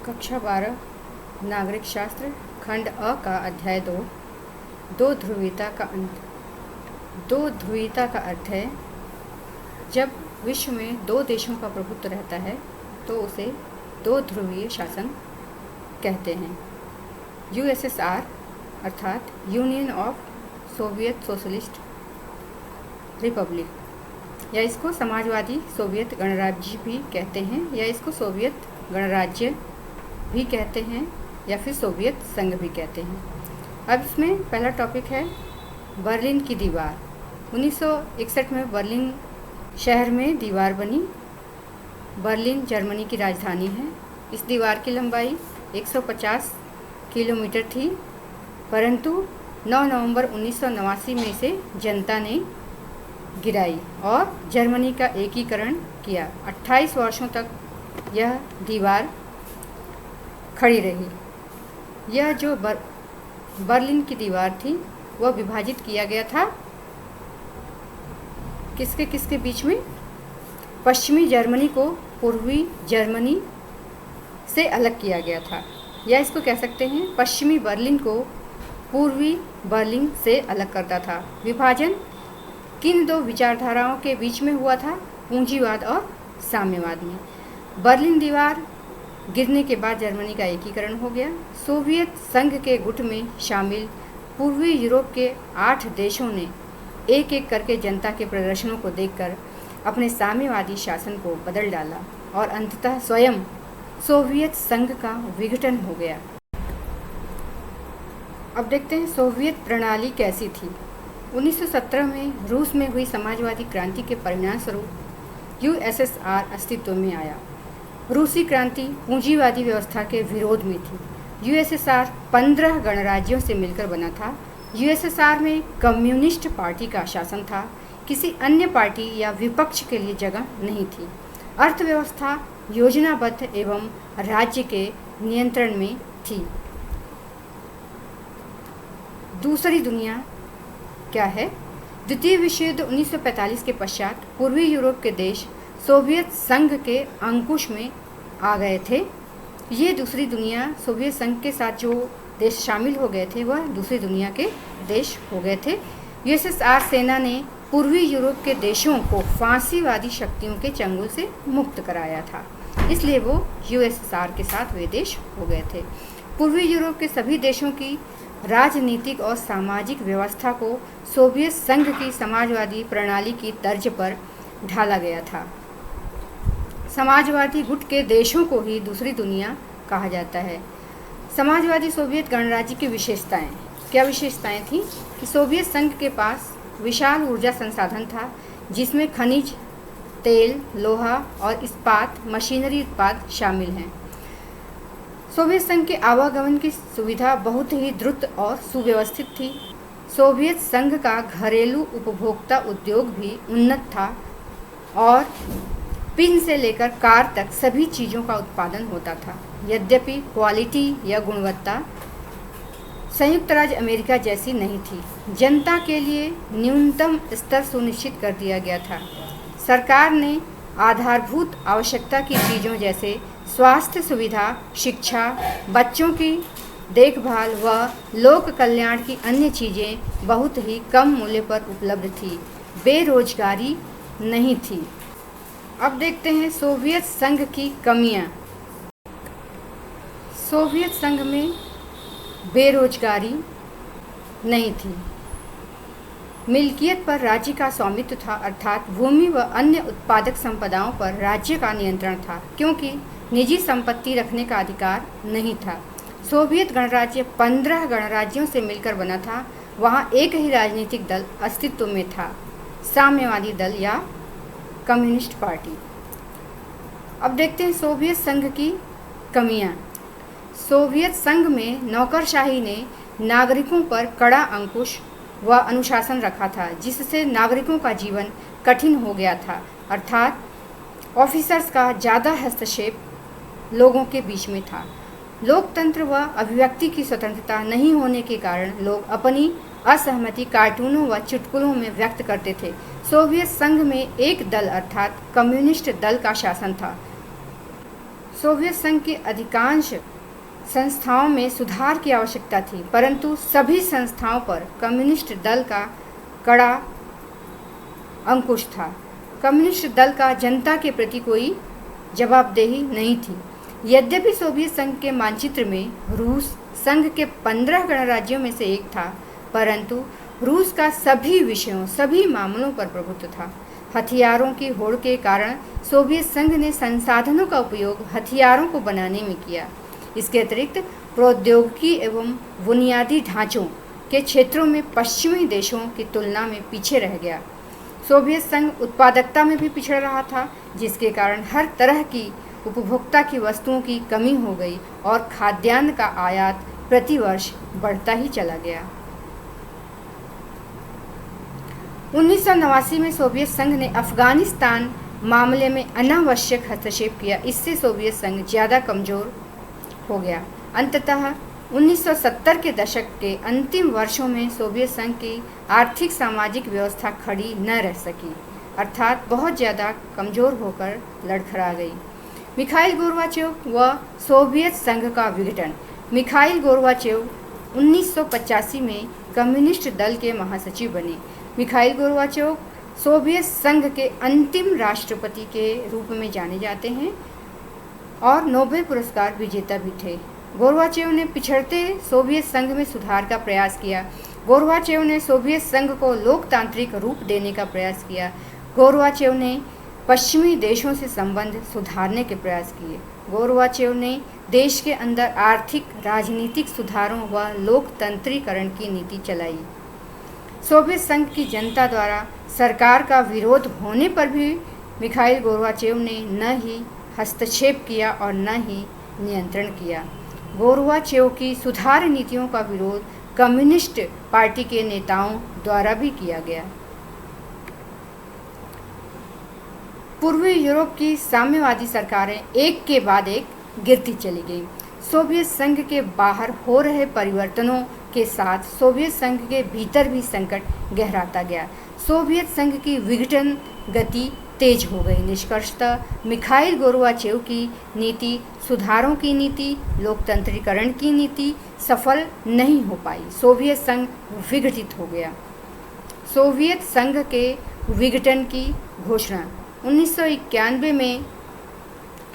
कक्षा 12 नागरिक शास्त्र खंड अ का अध्याय 2 दो ध्रुवीयता का अंत। दो ध्रुवीयता का अर्थ है जब विश्व में दो देशों का प्रभुत्व रहता है तो उसे दो ध्रुवीय शासन कहते हैं। यूएसएसआर अर्थात union of Soviet socialist Republic या इसको समाजवादी सोवियत गणराज्य भी कहते हैं या इसको सोवियत गणराज्य भी कहते हैं या फिर सोवियत संघ भी कहते हैं। अब इसमें पहला टॉपिक है बर्लिन की दीवार। 1961 में बर्लिन शहर में दीवार बनी। बर्लिन जर्मनी की राजधानी है। इस दीवार की लंबाई 150 किलोमीटर थी, परंतु 9 नवंबर 1989 में इसे जनता ने गिराई और जर्मनी का एकीकरण किया। 28 वर्षों तक यह दीवार खड़ी रही। यह जो बर्लिन की दीवार थी वह विभाजित किया गया था किसके किसके बीच में? पश्चिमी जर्मनी को पूर्वी जर्मनी से अलग किया गया था, या इसको कह सकते हैं पश्चिमी बर्लिन को पूर्वी बर्लिन से अलग करता था। विभाजन किन दो विचारधाराओं के बीच में हुआ था? पूंजीवाद और साम्यवाद में। बर्लिन दीवार गिरने के बाद जर्मनी का एकीकरण हो गया। सोवियत संघ के गुट में शामिल पूर्वी यूरोप के 8 देशों ने एक एक करके जनता के प्रदर्शनों को देखकर अपने साम्यवादी शासन को बदल डाला और अंततः स्वयं सोवियत संघ का विघटन हो गया। अब देखते हैं सोवियत प्रणाली कैसी थी। 1917 में रूस में हुई समाजवादी क्रांति के परिणाम स्वरूप यूएसएसआर अस्तित्व में आया। रूसी क्रांति पूंजीवादी व्यवस्था के विरोध में थी। यूएसएसआर 15 गणराज्यों से मिलकर बना था। यूएसएसआर में कम्युनिस्ट पार्टी का शासन था। किसी अन्य पार्टी या विपक्ष के लिए जगह नहीं थी। अर्थव्यवस्था योजनाबद्ध एवं राज्य के नियंत्रण में थी। दूसरी दुनिया क्या है? द्वितीय विश्व युद्ध 1945 के पश्चात पूर्वी यूरोप के देश सोवियत संघ के अंकुश में आ गए थे। ये दूसरी दुनिया सोवियत संघ के साथ जो देश शामिल हो गए थे वह दूसरी दुनिया के देश हो गए थे। यूएसएसआर सेना ने पूर्वी यूरोप के देशों को फांसीवादी शक्तियों के चंगुल से मुक्त कराया था, इसलिए वो यूएसएसआर के साथ वे देश हो गए थे। पूर्वी यूरोप के सभी देशों की राजनीतिक और सामाजिक व्यवस्था को सोवियत संघ की समाजवादी प्रणाली की तर्ज पर ढाला गया था। समाजवादी गुट के देशों को ही दूसरी दुनिया कहा जाता है। समाजवादी सोवियत गणराज्य की विशेषताएं क्या विशेषताएं थीं कि सोवियत संघ के पास विशाल ऊर्जा संसाधन था, जिसमें खनिज तेल, लोहा और इस्पात मशीनरी उत्पाद शामिल हैं। सोवियत संघ के आवागमन की सुविधा बहुत ही द्रुत और सुव्यवस्थित थी। सोवियत संघ का घरेलू उपभोक्ता उद्योग भी उन्नत था और पिन से लेकर कार तक सभी चीज़ों का उत्पादन होता था। यद्यपि क्वालिटी या गुणवत्ता संयुक्त राज्य अमेरिका जैसी नहीं थी। जनता के लिए न्यूनतम स्तर सुनिश्चित कर दिया गया था। सरकार ने आधारभूत आवश्यकता की चीज़ों जैसे स्वास्थ्य सुविधा, शिक्षा, बच्चों की देखभाल व लोक कल्याण की अन्य चीज़ें बहुत ही कम मूल्य पर उपलब्ध थी। बेरोजगारी नहीं थी। अब देखते हैं सोवियत संघ की कमियां। सोवियत संघ में बेरोजगारी नहीं थी। मिल्कियत पर राज्य का स्वामित्व था, अर्थात भूमि व अन्य उत्पादक संपदाओं पर राज्य का नियंत्रण था, क्योंकि निजी संपत्ति रखने का अधिकार नहीं था। सोवियत गणराज्य 15 गणराज्यों से मिलकर बना था। वहाँ एक ही राजनीतिक दल अस्तित्व में था, साम्यवादी दल या कम्युनिस्ट पार्टी। अब देखते हैं सोवियत संघ की कमियां। सोवियत संघ में नौकरशाही ने नागरिकों पर कड़ा अंकुश व अनुशासन रखा था, जिससे नागरिकों का जीवन कठिन हो गया था, अर्थात ऑफिसर्स का ज़्यादा हस्तक्षेप लोगों के बीच में था। लोकतंत्र व अभिव्यक्ति की स्वतंत्रता नहीं होने के कारण लोग अपनी असहमति कार्टूनों व चुटकुलों में व्यक्त करते थे। सोवियत संघ में एक दल अर्थात कम्युनिस्ट दल का शासन था। सोवियत संघ की अधिकांश संस्थाओं में सुधार की आवश्यकता थी, परंतु सभी संस्थाओं पर कम्युनिस्ट दल का कड़ा अंकुश था। कम्युनिस्ट दल का जनता के प्रति कोई जवाबदेही नहीं थी। यद्यपि सोवियत संघ के मानचित्र में रूस संघ के 15 गणराज्यों में से एक था, परंतु रूस का सभी विषयों, सभी मामलों पर प्रभुत्व था। हथियारों की होड़ के कारण सोवियत संघ ने संसाधनों का उपयोग हथियारों को बनाने में किया। इसके अतिरिक्त प्रौद्योगिकी एवं बुनियादी ढांचों के क्षेत्रों में पश्चिमी देशों की तुलना में पीछे रह गया। सोवियत संघ उत्पादकता में भी पिछड़ रहा था, जिसके कारण हर तरह की उपभोक्ता की वस्तुओं की कमी हो गई और खाद्यान्न का आयात प्रतिवर्ष बढ़ता ही चला गया। 1989 में सोवियत संघ ने अफगानिस्तान मामले में अनावश्यक हस्तक्षेप किया। इससे सोवियत संघ ज़्यादा कमज़ोर हो गया। अंततः 1970 के दशक के अंतिम वर्षों में सोवियत संघ की आर्थिक सामाजिक व्यवस्था खड़ी न रह सकी, अर्थात बहुत ज़्यादा कमज़ोर होकर लड़खड़ा गई। मिखाइल गोर्बाचेव व सोवियत संघ का विघटन। मिखाइल गोर्बाचेव 1985 में कम्युनिस्ट दल के महासचिव बने। मिखाइल गोर्बाचेव सोवियत संघ के अंतिम राष्ट्रपति के रूप में जाने जाते हैं और नोबेल पुरस्कार विजेता भी थे। गोर्बाचेव ने पिछड़ते सोवियत संघ में सुधार का प्रयास किया। गोर्बाचेव ने सोवियत संघ को लोकतांत्रिक रूप देने का प्रयास किया। गोर्बाचेव ने पश्चिमी देशों से संबंध सुधारने के प्रयास किए। गोर्बाचेव ने देश के अंदर आर्थिक, राजनीतिक सुधारों व लोकतंत्रीकरण की नीति चलाई। सोवियत संघ की जनता द्वारा सरकार का विरोध होने पर भी मिखाइल गोर्बाचेव ने न ही हस्तक्षेप किया और न ही नियंत्रण किया। गोर्बाचेव की सुधार नीतियों का विरोध कम्युनिस्ट पार्टी के नेताओं द्वारा भी किया गया। पूर्वी यूरोप की साम्यवादी सरकारें एक के बाद एक गिरती चली गईं। सोवियत संघ के बाहर हो रहे परिवर्तनों के साथ सोवियत संघ के भीतर भी संकट गहराता गया। सोवियत संघ की विघटन गति तेज हो गई। निष्कर्षतः मिखाइल गोर्बाचेव की नीति, सुधारों की नीति, लोकतंत्रीकरण की नीति सफल नहीं हो पाई। सोवियत संघ विघटित हो गया। सोवियत संघ के विघटन की घोषणा 1991 में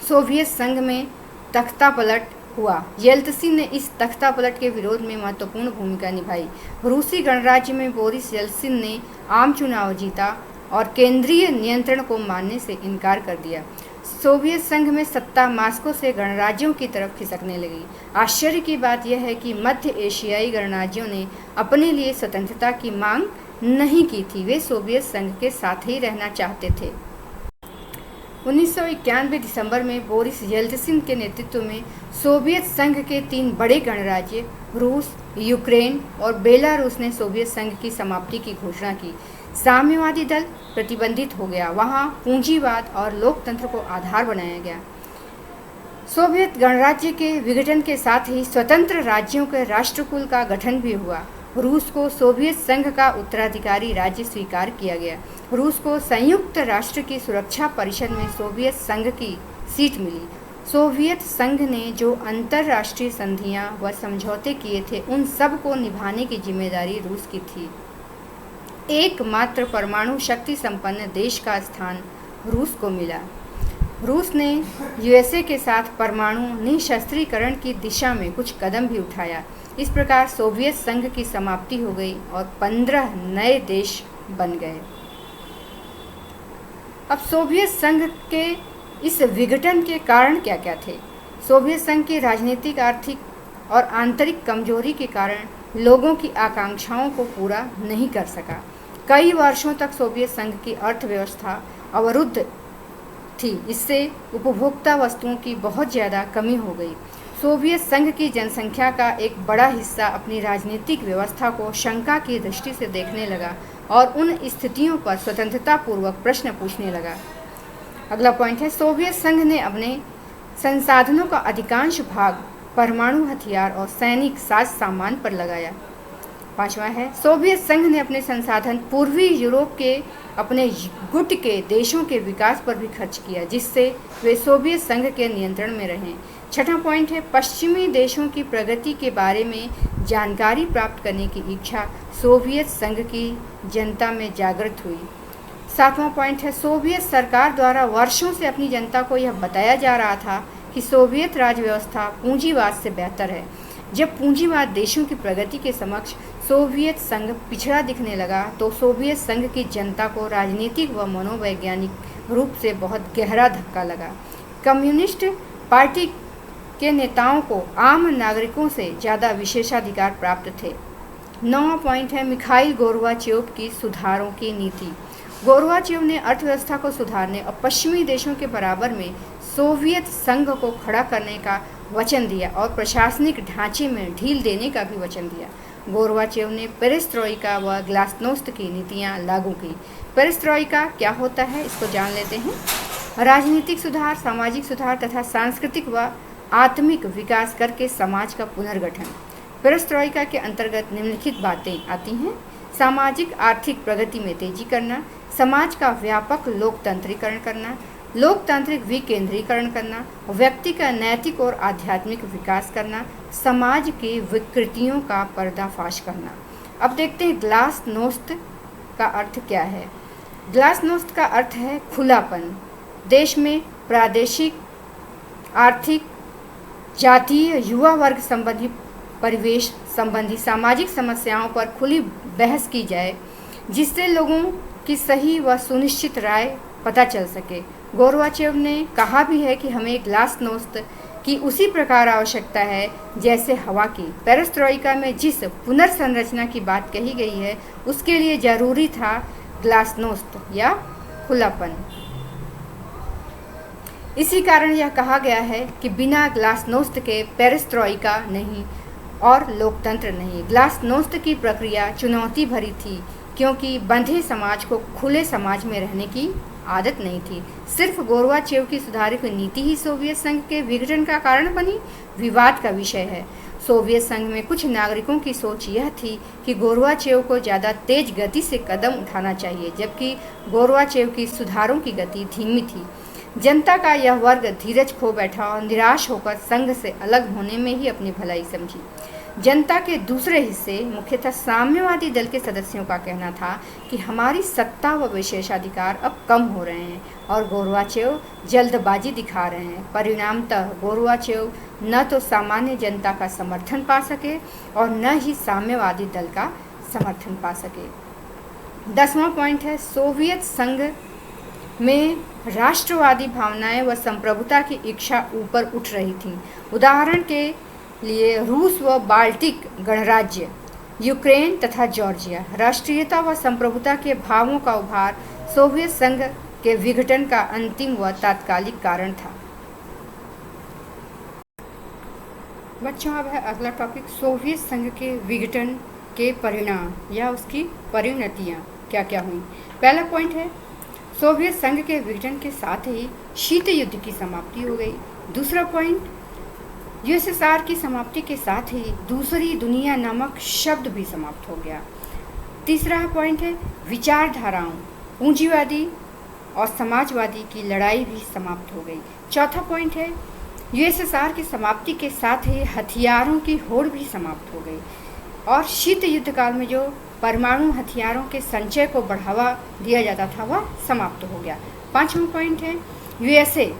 सोवियत संघ में तख्तापलट हुआ। येल्त्सिन ने इस तख्तापलट के विरोध में महत्वपूर्ण भूमिका निभाई। रूसी गणराज्य में बोरिस येल्त्सिन ने आम चुनाव जीता और केंद्रीय नियंत्रण को मानने से इनकार कर दिया। सोवियत संघ में सत्ता मास्को से गणराज्यों की तरफ खिसकने लगी। आश्चर्य की बात यह है कि मध्य एशियाई गणराज्यों ने अपने लिए स्वतंत्रता की मांग नहीं की थी। वे सोवियत संघ के साथ ही रहना चाहते थे। 1991 दिसंबर में बोरिस येल्त्सिन के नेतृत्व में सोवियत संघ के 3 बड़े गणराज्य रूस, यूक्रेन और बेलारूस ने सोवियत संघ की समाप्ति की घोषणा की। साम्यवादी दल प्रतिबंधित हो गया। वहाँ पूंजीवाद और लोकतंत्र को आधार बनाया गया। सोवियत गणराज्य के विघटन के साथ ही स्वतंत्र राज्यों के राष्ट्रकुल का गठन भी हुआ। रूस को सोवियत संघ का उत्तराधिकारी राज्य स्वीकार किया गया। रूस को संयुक्त राष्ट्र की सुरक्षा परिषद में सोवियत संघ की सीट मिली। सोवियत संघ ने जो अंतर्राष्ट्रीय संधियां व समझौते किए थे, उन सब को निभाने की जिम्मेदारी रूस की थी। एकमात्र परमाणु शक्ति संपन्न देश का स्थान रूस को मिला। रूस ने यूएसए के साथ परमाणु निशस्त्रीकरण की दिशा में कुछ कदम भी उठाया। इस प्रकार सोवियत संघ की समाप्ति हो गई और 15 नए देश बन गए। अब सोवियत संघ के इस विघटन के कारण क्या क्या थे? सोवियत संघ की राजनीतिक, आर्थिक और आंतरिक कमजोरी के कारण लोगों की आकांक्षाओं को पूरा नहीं कर सका। कई वर्षों तक सोवियत संघ की अर्थव्यवस्था अवरुद्ध थी। इससे उपभोक्ता वस्तुओं की बहुत ज़्यादा कमी हो गई। सोवियत संघ की जनसंख्या का एक बड़ा हिस्सा अपनी राजनीतिक व्यवस्था को शंका की दृष्टि से देखने लगा और उन स्थितियों पर स्वतंत्रता पूर्वक प्रश्न पूछने लगा। अगला पॉइंट है, सोवियत संघ ने अपने संसाधनों का अधिकांश भाग परमाणु हथियार और सैनिक साज सामान पर लगाया। 5वां है, सोवियत संघ ने अपने संसाधन पूर्वी यूरोप के अपने गुट के देशों के विकास पर भी खर्च किया, जिससे वे सोवियत संघ के नियंत्रण में रहें। 6वां पॉइंट है, पश्चिमी देशों की प्रगति के बारे में जानकारी प्राप्त करने की इच्छा सोवियत संघ की जनता में जागृत हुई। 7वां पॉइंट है, सोवियत सरकार द्वारा वर्षों से अपनी जनता को यह बताया जा रहा था कि सोवियत राज व्यवस्था पूंजीवाद से बेहतर है। जब पूंजीवाद देशों की प्रगति के समक्ष सोवियत संघ पिछड़ा दिखने लगा तो सोवियत संघ की जनता को राजनीतिक व मनोवैज्ञानिक रूप से बहुत गहरा धक्का लगा। कम्युनिस्ट पार्टी के नेताओं को आम नागरिकों से ज़्यादा विशेषाधिकार प्राप्त थे। 9वां पॉइंट है, मिखाइल गोर्बाचेव की सुधारों की नीति। गोर्बाचेव ने अर्थव्यवस्था को सुधारने और पश्चिमी देशों के बराबर में सोवियत संघ को खड़ा करने का वचन दिया और प्रशासनिक ढांचे में ढील देने का भी वचन दिया। गोर्बाचेव ने पेरेस्ट्रोइका व ग्लासनोस्त की नीतियां लागू की। पेरेस्ट्रोइका क्या होता है, इसको जान लेते हैं। राजनीतिक सुधार, सामाजिक सुधार तथा सांस्कृतिक व आत्मिक विकास करके समाज का पुनर्गठन। पेरेस्ट्रोइका के अंतर्गत निम्नलिखित बातें आती हैं: सामाजिक आर्थिक प्रगति में तेजी करना, समाज का व्यापक लोकतंत्रीकरण करना, लोकतांत्रिक विकेंद्रीकरण करना, व्यक्ति का नैतिक और आध्यात्मिक विकास करना, समाज की विकृतियों का पर्दाफाश करना। अब देखते हैं ग्लासनोस्त का अर्थ क्या है। ग्लासनोस्त का अर्थ है खुलापन। देश में प्रादेशिक, आर्थिक, जातीय, युवा वर्ग संबंधी, परिवेश संबंधी सामाजिक समस्याओं पर खुली बहस की जाए, जिससे लोगों की सही व सुनिश्चित राय पता चल सके। गोर्बाचेव ने कहा भी है कि हमें ग्लासनोस्त की उसी प्रकार आवश्यकता है जैसे हवा की। पेरेस्ट्रोइका में जिस पुनर्संरचना की बात कही गई है उसके लिए जरूरी था ग्लासनोस्त या खुलापन। इसी कारण यह कहा गया है कि बिना ग्लासनोस्त के पेरेस्ट्रोइका नहीं और लोकतंत्र नहीं। ग्लासनोस्त की प्रक्रिया चुनौती भरी थी क्योंकि बंधे समाज को खुले समाज में रहने की आदत नहीं थी। सिर्फ गोर्बाचेव की सुधारी हुई नीति ही सोवियत संघ के विघटन का कारण बनी, विवाद का विषय है। सोवियत संघ में कुछ नागरिकों की सोच यह थी कि गोर्बाचेव को ज़्यादा तेज गति से कदम उठाना चाहिए, जबकि गोर्बाचेव की सुधारों की गति धीमी थी। जनता का यह वर्ग धीरज खो बैठा और निराश होकर संघ से अलग होने में ही अपनी भलाई समझी। जनता के दूसरे हिस्से, मुख्यतः साम्यवादी दल के सदस्यों का कहना था कि हमारी सत्ता व विशेषाधिकार अब कम हो रहे हैं और गोर्बाचेव जल्दबाजी दिखा रहे हैं। परिणामतः गोर्बाचेव न तो सामान्य जनता का समर्थन पा सके और न ही साम्यवादी दल का समर्थन पा सके। 10वां पॉइंट है, सोवियत संघ में राष्ट्रवादी भावनाएं व संप्रभुता की इच्छा ऊपर उठ रही थी। उदाहरण के लिए रूस व बाल्टिक गणराज्य, यूक्रेन तथा जॉर्जिया। राष्ट्रीयता व संप्रभुता के भावों का उभार सोवियत संघ के विघटन का अंतिम व तात्कालिक कारण था। बच्चों, अब है अगला टॉपिक, सोवियत संघ के विघटन के परिणाम या उसकी परिणतियाँ क्या क्या हुई। पहला पॉइंट है, सोवियत संघ के विघटन के साथ ही शीत युद्ध की समाप्ति हो गई। दूसरा पॉइंट, यूएसएसआर की समाप्ति के साथ ही दूसरी दुनिया नामक शब्द भी समाप्त हो गया। तीसरा पॉइंट है, विचारधाराओं, पूंजीवादी और समाजवादी की लड़ाई भी समाप्त हो गई। चौथा पॉइंट है, यूएसएसआर की समाप्ति के साथ ही हथियारों की होड़ भी समाप्त हो गई और शीत युद्ध काल में जो परमाणु हथियारों के संचय को बढ़ावा दिया जाता था वह समाप्त हो गया। पांचवा पॉइंट है, यूएसए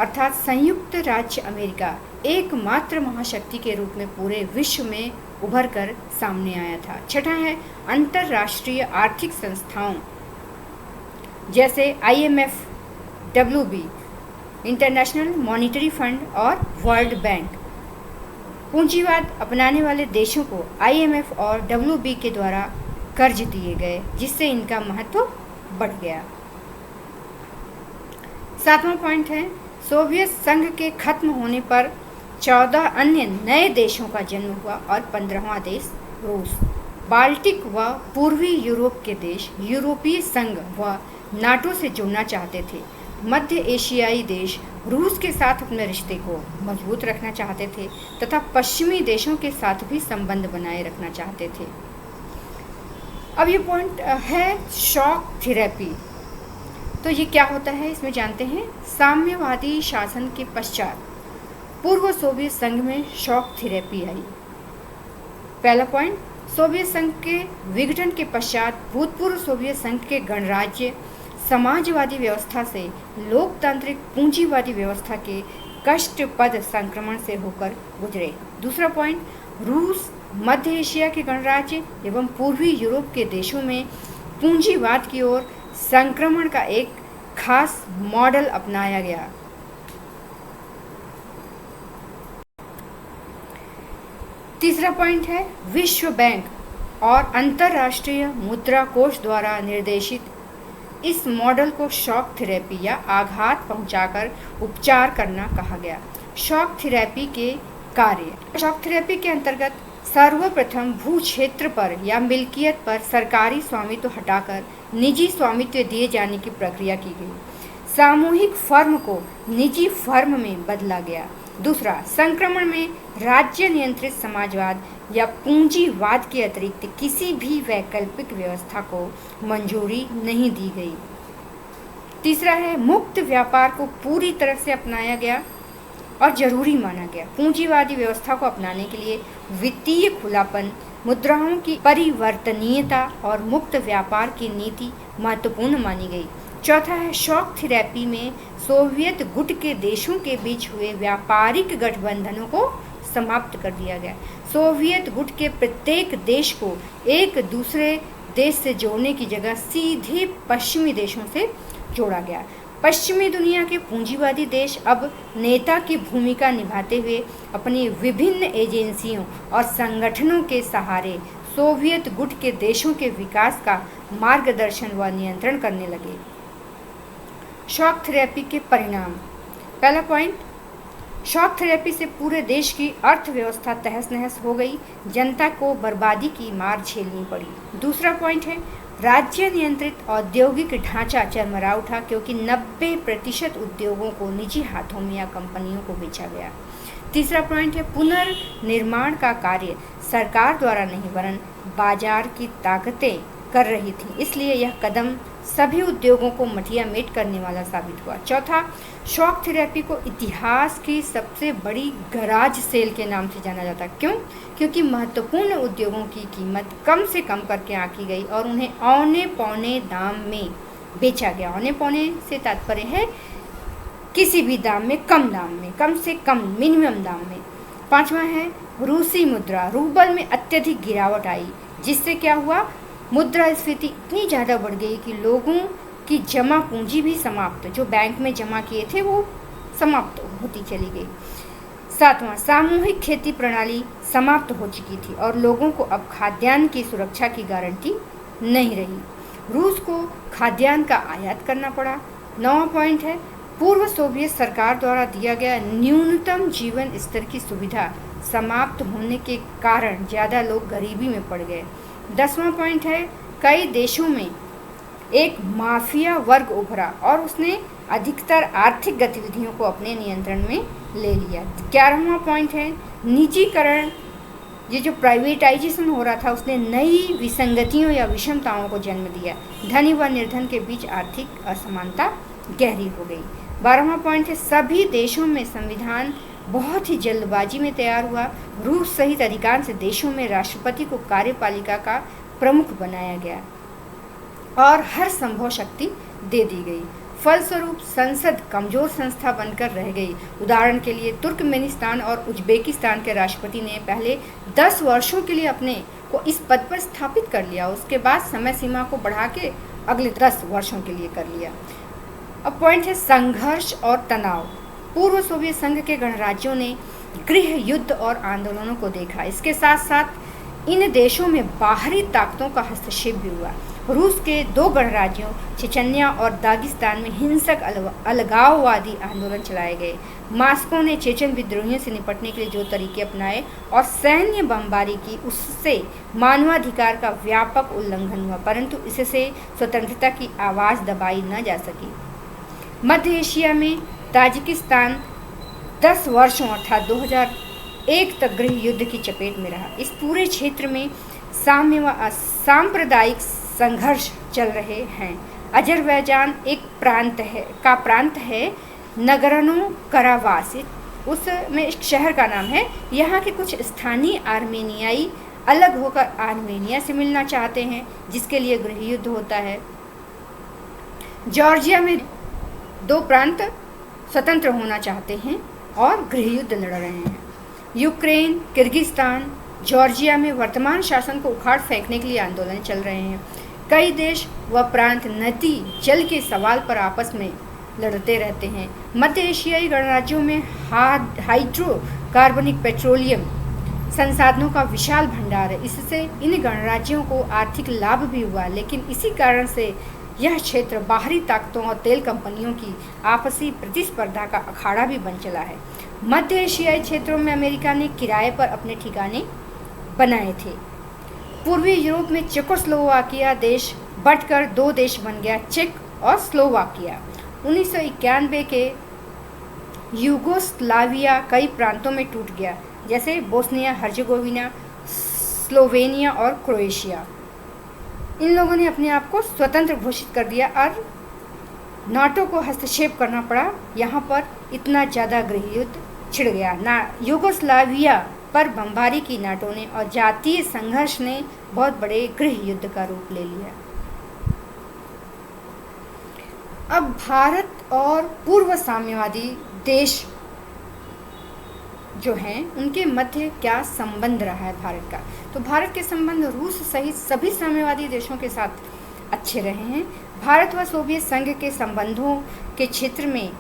अर्थात संयुक्त राज्य अमेरिका एकमात्र महाशक्ति के रूप में पूरे विश्व में उभर कर सामने आया था। छठा है, अंतर्राष्ट्रीय आर्थिक संस्थाओं जैसे IMF, WB, international monetary fund और वर्ल्ड बैंक पूंजीवाद अपनाने वाले देशों को IMF और WB के द्वारा कर्ज दिए गए, जिससे इनका महत्व बढ़ गया। सातवां पॉइंट है, सोवियत संघ के खत्म होने पर 14 अन्य नए देशों का जन्म हुआ और 15वां देश रूस। बाल्टिक व पूर्वी यूरोप के देश यूरोपीय संघ व नाटो से जुड़ना चाहते थे। मध्य एशियाई देश रूस के साथ अपने रिश्ते को मजबूत रखना चाहते थे तथा पश्चिमी देशों के साथ भी संबंध बनाए रखना चाहते थे। अब ये पॉइंट है शॉक थेरेपी। तो ये क्या होता है इसमें जानते हैं। साम्यवादी शासन के पश्चात पूर्व सोवियत संघ में शॉक थेरेपी आई। पहला पॉइंट, सोवियत संघ के विघटन के पश्चात भूतपूर्व सोवियत संघ के गणराज्य समाजवादी व्यवस्था से लोकतांत्रिक पूंजीवादी व्यवस्था के कष्टप्रद संक्रमण से होकर गुजरे। दूसरा पॉइंट, रूस, मध्य एशिया के गणराज्य एवं पूर्वी यूरोप के देशों में पूंजीवाद की ओर संक्रमण का एक खास मॉडल अपनाया गया। तीसरा पॉइंट है विश्व बैंक और अंतर्राष्ट्रीय मुद्रा कोष द्वारा निर्देशित इस मॉडल को शॉक थेरेपी या आघात पहुंचाकर उपचार करना कहा गया। शॉक थेरेपी के कार्य। शॉक थेरेपी के अंतर्गत सर्वप्रथम भू क्षेत्र पर या मिल्कियत पर सरकारी स्वामित्व हटाकर निजी स्वामित्व दिए जाने की प्रक्रिया की गई। सामूहिक फर्म को निजी फर्म में बदला गया। दूसरा, संक्रमण में राज्य नियंत्रित समाजवाद या पूंजीवाद के अतिरिक्त किसी भी वैकल्पिक व्यवस्था को मंजूरी नहीं दी गई। तीसरा है मुक्त व्यापार को पूरी तरह से अपनाया गया और जरूरी माना गया। पूंजीवादी व्यवस्था को अपनाने के लिए वित्तीय खुलापन, मुद्राओं की परिवर्तनीयता और मुक्त व्यापार की नीति महत्वपूर्ण मानी गई। चौथा है शॉक थेरेपी में सोवियत गुट के देशों के बीच हुए व्यापारिक गठबंधनों को समाप्त कर दिया गया। सोवियत गुट के प्रत्येक देश को एक दूसरे देश से जोड़ने की जगह सीधे पश्चिमी देशों से जोड़ा गया। पश्चिमी दुनिया के पूंजीवादी देश अब नेता की भूमिका निभाते हुए अपनी विभिन्न एजेंसियों और संगठनों के सहारे सोवियत गुट के देशों के विकास का मार्गदर्शन व नियंत्रण करने लगे। शॉक थेरेपी के परिणाम। पहला पॉइंट, शॉक थेरेपी से पूरे देश की अर्थव्यवस्था तहस नहस हो गई, जनता को बर्बादी की मार झेलनी पड़ी। दूसरा पॉइंट है राज्य नियंत्रित औद्योगिक ढांचा चरमरा उठा क्योंकि 90% उद्योगों को निजी हाथों में या कंपनियों को बेचा गया। तीसरा पॉइंट है पुनर्निर्माण का कार्य सरकार द्वारा नहीं वरन बाजार की ताकतें कर रही थी, इसलिए यह कदम सभी उद्योगों को मटिया मेट करने वाला साबित हुआ। चौथा, शॉक थेरेपी को इतिहास की सबसे बड़ी गराज सेल के नाम से जाना जाता। क्यों? क्योंकि महत्वपूर्ण उद्योगों की कीमत कम से कम करके आंकी गई और उन्हें औने पौने दाम में बेचा गया। औने पौने से तात्पर्य है किसी भी दाम में, कम से कम मिनिमम दाम में। पांचवा है रूसी मुद्रा, रूबल में अत्यधिक गिरावट आई, जिससे क्या हुआ, मुद्रास्फीति इतनी ज़्यादा बढ़ गई कि लोगों की जमा पूंजी भी समाप्त, जो बैंक में जमा किए थे वो समाप्त होती चली गई। सातवां, सामूहिक खेती प्रणाली समाप्त हो चुकी थी और लोगों को अब खाद्यान्न की सुरक्षा की गारंटी नहीं रही। रूस को खाद्यान्न का आयात करना पड़ा। 9वां पॉइंट है पूर्व सोवियत सरकार द्वारा दिया गया न्यूनतम जीवन स्तर की सुविधा समाप्त होने के कारण ज़्यादा लोग गरीबी में पड़ गए। 10वां पॉइंट है कई देशों में एक माफिया वर्ग उभरा और उसने अधिकतर आर्थिक गतिविधियों को अपने नियंत्रण में ले लिया। 11वां पॉइंट है निजीकरण, ये जो प्राइवेटाइजेशन हो रहा था उसने नई विसंगतियों या विषमताओं को जन्म दिया। धनी व निर्धन के बीच आर्थिक असमानता गहरी हो गई। 12वां पॉइंट है सभी देशों में संविधान बहुत ही जल्दबाजी में तैयार हुआ। रूस सहित अधिकांश देशों में राष्ट्रपति को कार्यपालिका का प्रमुख बनाया गया और हर संभव शक्ति दे दी गई। फलस्वरूप संसद कमजोर संस्था बनकर रह गई। उदाहरण के लिए तुर्कमेनिस्तान और उज्बेकिस्तान के राष्ट्रपति ने पहले 10 वर्षों के लिए अपने को इस पद पर स्थापित कर लिया, उसके बाद समय सीमा को बढ़ा के अगले 10 वर्षों के लिए कर लिया। अब पॉइंट है संघर्ष और तनाव। पूर्व सोवियत संघ के गणराज्यों ने गृह युद्ध और आंदोलनों को देखा। इसके साथ साथ इन देशों में बाहरी ताकतों का हस्तक्षेप भी हुआ। रूस के 2 गणराज्यों चेचन्या और दागिस्तान में हिंसक अलगाववादी आंदोलन चलाए गए। मास्को ने चेचन विद्रोहियों से निपटने के लिए जो तरीके अपनाए और सैन्य बमबारी की, उससे मानवाधिकार का व्यापक उल्लंघन हुआ, परंतु इससे स्वतंत्रता की आवाज़ दबाई न जा सकी। मध्य एशिया में ताजिकिस्तान 10 वर्षों अर्थात 2001 तक गृह युद्ध की चपेट में रहा। इस पूरे क्षेत्र में सांप्रदायिक संघर्ष चल रहे हैं। अजरबैजान एक प्रांत है नगरनो कराबाख, उसमें एक शहर का नाम है। यहाँ के कुछ स्थानीय आर्मेनियाई अलग होकर आर्मेनिया से मिलना चाहते हैं, जिसके लिए गृह युद्ध होता है। जॉर्जिया में 2 प्रांत स्वतंत्र होना चाहते हैं और गृह युद्ध लड़ रहे हैं। यूक्रेन, किर्गिस्तान, जॉर्जिया में वर्तमान शासन को उखाड़ फेंकने के लिए आंदोलन चल रहे हैं। कई देश व प्रांत नदी जल के सवाल पर आपस में लड़ते रहते हैं। मध्य एशियाई गणराज्यों में हाइड्रोकार्बनिक पेट्रोलियम संसाधनों का विशाल भंडार है। इससे इन गणराज्यों को आर्थिक लाभ भी हुआ, लेकिन इसी कारण से यह क्षेत्र बाहरी ताकतों और तेल कंपनियों की आपसी प्रतिस्पर्धा का अखाड़ा भी बन चला है। मध्य एशियाई क्षेत्रों में अमेरिका ने किराए पर अपने ठिकाने बनाए थे। पूर्वी यूरोप में चेकोस्लोवाकिया देश बंटकर 2 देश बन गया, चेक और स्लोवाकिया। 1991 के यूगोस्लाविया कई प्रांतों में टूट गया, जैसे बोस्निया हर्जेगोविना, स्लोवेनिया और क्रोएशिया। इन लोगों ने अपने आप को स्वतंत्र घोषित कर दिया और नाटो को हस्तक्षेप करना पड़ा। यहाँ पर इतना ज़्यादा गृह युद्ध छिड़ गया ना। यूगोस्लाविया पर बमबारी की नाटो ने और जातीय संघर्ष ने बहुत बड़े गृह युद्ध का रूप ले लिया। अब भारत और पूर्व साम्यवादी देश जो हैं उनके मध्य क्या संबंध रहा है भारत का। तो भारत के संबंध रूस सहित सभी साम्यवादी देशों के साथ अच्छे रहे हैं। भारत व सोवियत संघ के संबंधों के क्षेत्र में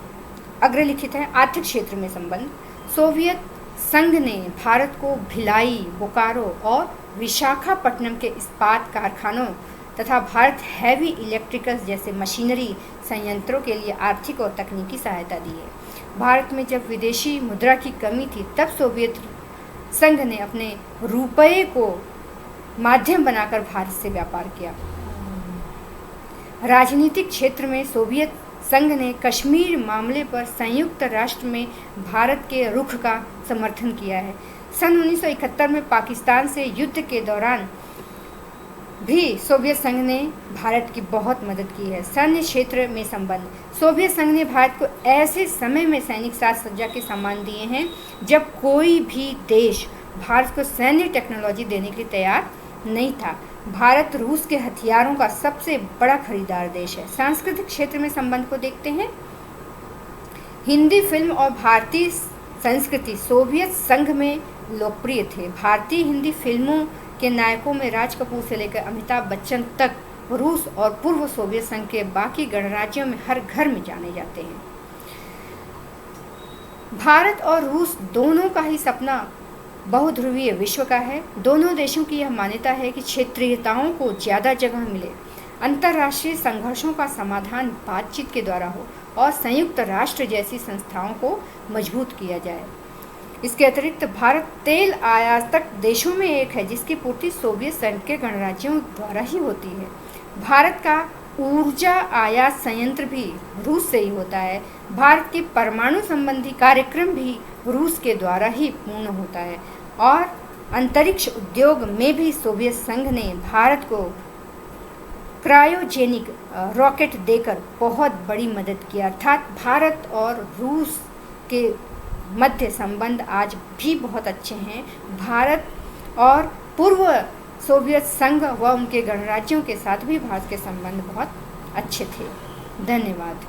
अग्रलिखित है। आर्थिक क्षेत्र में संबंध, सोवियत संघ ने भारत को भिलाई, बोकारो और विशाखापट्टनम के इस्पात कारखानों तथा भारत हैवी इलेक्ट्रिकल्स जैसे मशीनरी संयंत्रों के लिए आर्थिक और तकनीकी सहायता दी है। भारत में जब विदेशी मुद्रा की कमी थी, तब सोवियत संघ ने अपने रुपये को माध्यम बनाकर भारत से व्यापार किया। राजनीतिक क्षेत्र में सोवियत संघ ने कश्मीर मामले पर संयुक्त राष्ट्र में भारत के रुख का समर्थन किया है। सन 1971 में पाकिस्तान से युद्ध के दौरान भी सोवियत संघ ने भारत की बहुत मदद की है। सैन्य क्षेत्र में संबंध, सोवियत संघ ने भारत को ऐसे समय में सैनिक साज सज्जा के सामान दिए हैं जब कोई भी देश भारत को सैन्य टेक्नोलॉजी देने के लिए तैयार नहीं था। भारत रूस के हथियारों का सबसे बड़ा खरीदार देश है। सांस्कृतिक क्षेत्र में संबंध को देखते हैं। हिंदी फिल्म और भारतीय संस्कृति सोवियत संघ में लोकप्रिय थे। भारतीय हिंदी फिल्मों के नायकों में राज कपूर से लेकर अमिताभ बच्चन तक रूस और पूर्व सोवियत संघ के बाकी गणराज्यों में हर घर में जाने जाते हैं। भारत और रूस दोनों का ही सपना बहुध्रुवीय विश्व का है। दोनों देशों की यह मान्यता है कि क्षेत्रीयताओं को ज़्यादा जगह मिले, अंतर्राष्ट्रीय संघर्षों का समाधान बातचीत के द्वारा हो और संयुक्त राष्ट्र जैसी संस्थाओं को मजबूत किया जाए। इसके अतिरिक्त भारत तेल आयातक देशों में एक है, जिसकी पूर्ति सोवियत संघ के गणराज्यों द्वारा ही होती है। भारत का ऊर्जा आयात संयंत्र भी रूस से ही होता है। भारत के परमाणु संबंधी कार्यक्रम भी रूस के द्वारा ही पूर्ण होता है और अंतरिक्ष उद्योग में भी सोवियत संघ ने भारत को क्रायोजेनिक रॉकेट देकर बहुत बड़ी मदद की। अर्थात भारत और रूस के मध्य संबंध आज भी बहुत अच्छे हैं। भारत और पूर्व सोवियत संघ व उनके गणराज्यों के साथ भी भारत के संबंध बहुत अच्छे थे। धन्यवाद।